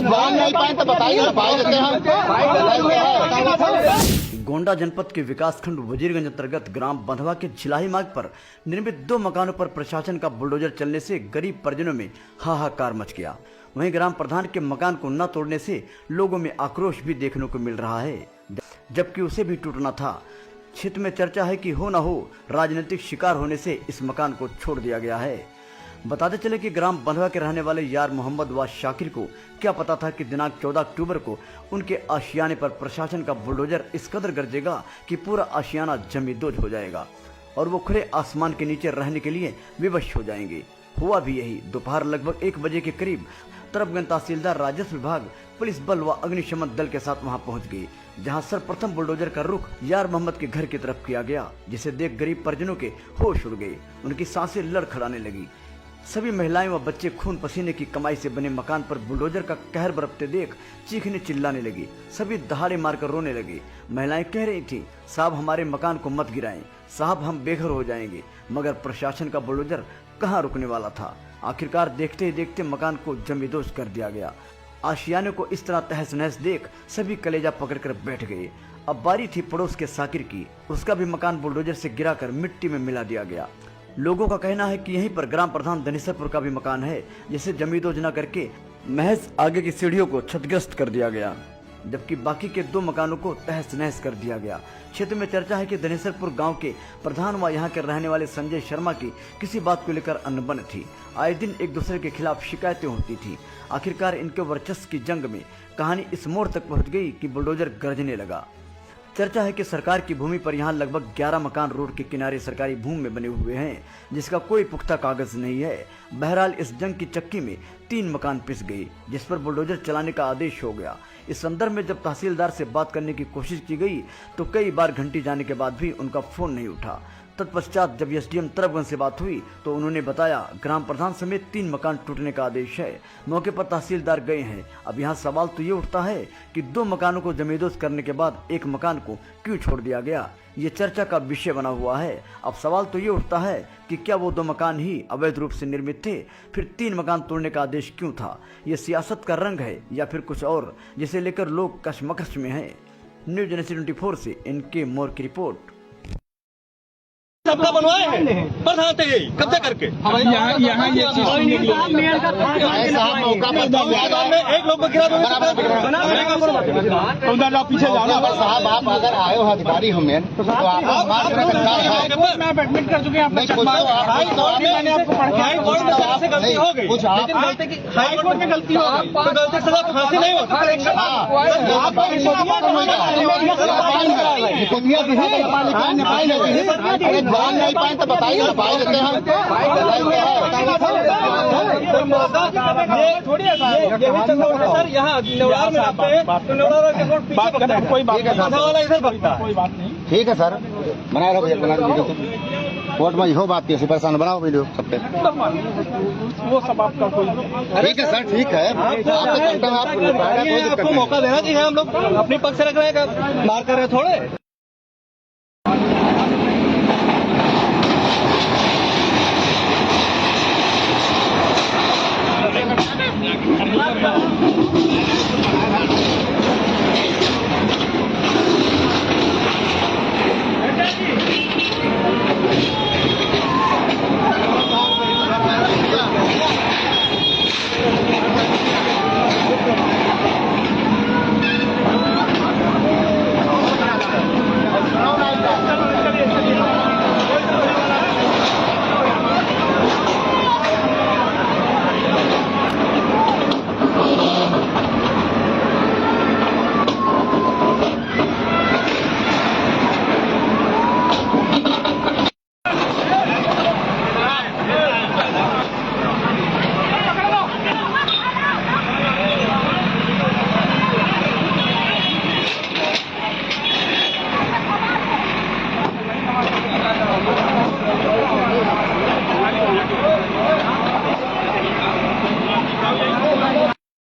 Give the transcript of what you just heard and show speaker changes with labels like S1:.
S1: जान नहीं पाए तो बताइए,
S2: गोंडा जनपद के विकासखंड वजीरगंज अंतर्गत ग्राम बंधवा के झिलाही मार्ग पर निर्मित 2 मकानों पर प्रशासन का बुलडोजर चलने से गरीब परिजनों में हाहाकार मच गया। वहीं ग्राम प्रधान के मकान को न तोड़ने से लोगों में आक्रोश भी देखने को मिल रहा है, जबकि उसे भी टूटना था। क्षेत्र में चर्चा है कि हो न हो राजनीतिक शिकार होने से इस मकान को छोड़ दिया गया है। बताते चले कि ग्राम बंधवा के रहने वाले यार मोहम्मद व शाकिर को क्या पता था कि दिनांक 14 अक्टूबर को उनके आशियाने पर प्रशासन का बुलडोजर इस कदर गरजेगा कि पूरा आशियाना जमींदोज हो जाएगा और वो खुले आसमान के नीचे रहने के लिए विवश हो जाएंगे। हुआ भी यही। दोपहर लगभग 1 बजे के करीब तरफगंज तहसीलदार, राजस्व विभाग, पुलिस बल व अग्निशमन दल के साथ वहां पहुंच गए, जहां सर्वप्रथम बुलडोजर का रुख यार मोहम्मद के घर की तरफ किया गया, जिसे देख गरीब परिजनों के होश उड़ गए। उनकी सांसें लड़खड़ाने लगी। सभी महिलाएं व बच्चे खून पसीने की कमाई से बने मकान पर बुलडोजर का कहर बरतते देख चीखने चिल्लाने लगी। सभी दहाड़े मारकर रोने लगे। महिलाएं कह रही थी, साहब हमारे मकान को मत गिराएं, साहब हम बेघर हो जाएंगे। मगर प्रशासन का बुलडोजर कहां रुकने वाला था। आखिरकार देखते ही देखते मकान को जमींदोज कर दिया गया। आशियाने को इस तरह तहस नहस देख सभी कलेजा पकड़कर बैठ गए। अब बारी थी पड़ोस के साकिर की। उसका भी मकान बुलडोजर से गिराकर मिट्टी में मिला दिया गया। लोगों का कहना है कि यहीं पर ग्राम प्रधान धनेसरपुर का भी मकान है, जिसे जमींदोज न करके महज आगे की सीढ़ियों को क्षतिग्रस्त कर दिया गया, जबकि बाकी के 2 मकानों को तहस नहस कर दिया गया। क्षेत्र में चर्चा है कि धनेसरपुर गांव के प्रधान व यहां के रहने वाले संजय शर्मा की किसी बात को लेकर अनबन थी। आए दिन एक दूसरे के खिलाफ शिकायतें होती थी। आखिरकार इनके वर्चस्व की जंग में कहानी इस मोड़ तक पहुंच गई कि बुलडोजर गरजने लगा। चर्चा है कि सरकार की भूमि पर यहां लगभग 11 मकान रोड के किनारे सरकारी भूमि में बने हुए हैं, जिसका कोई पुख्ता कागज नहीं है। बहरहाल इस जंग की चक्की में 3 मकान पिस गए, जिस पर बुलडोजर चलाने का आदेश हो गया। इस संदर्भ में जब तहसीलदार से बात करने की कोशिश की गई तो कई बार घंटी जाने के बाद भी उनका फोन नहीं उठा। तत्पश्चात जब एसडीएम तरफगंज से बात हुई तो उन्होंने बताया, ग्राम प्रधान समेत 3 मकान टूटने का आदेश है। मौके पर तहसीलदार गए हैं। अब यहाँ सवाल तो ये उठता है कि 2 मकानों को जमींदोज करने के बाद 1 मकान को क्यों छोड़ दिया गया। ये चर्चा का विषय बना हुआ है। अब सवाल तो ये उठता है कि क्या वो 2 मकान ही अवैध रूप से निर्मित थे, फिर 3 मकान तोड़ने का आदेश क्यों था। ये सियासत का रंग है या फिर कुछ और, जिसे लेकर लोग कशमकश में हैं। न्यूज़ एजेंसी 24 से इनके मोर की रिपोर्ट।
S3: सबका बनवाए हैं प्रधान थे यही कब्जा करके।
S4: यहाँ ये चीज
S3: एक लोग को गिरा दो
S4: पीछे जाना।
S1: साहब आप अगर आए हो अधिकारी हो मेन तो
S4: आप एडमिट कर चुके हैं। मैंने आपको
S3: गलती हो गई,
S4: हाई कोर्ट में गलती हो गई
S3: तो गलती सजा फांसी नहीं
S1: होती। जान नहीं पाए तो बताइए, पाए देते हैं।
S3: सर यहाँ नेवलार में आते हैं तो नेवलार के रोड पीछे बगता है,
S4: कोई बात
S3: वाला इधर बगता है।
S4: कोई बात नहीं,
S1: ठीक है सर, बना लो भैया, बना लो कोर्ट में हो बात की परेशान बनाओ वीडियो सब पे।
S4: वो सब आपका कोई
S1: ठीक है सर, ठीक है।
S3: आपको मौका देना चाहिए। हम लोग अपनी पक्ष से रख रहे हैं, मार कर रहे थोड़े।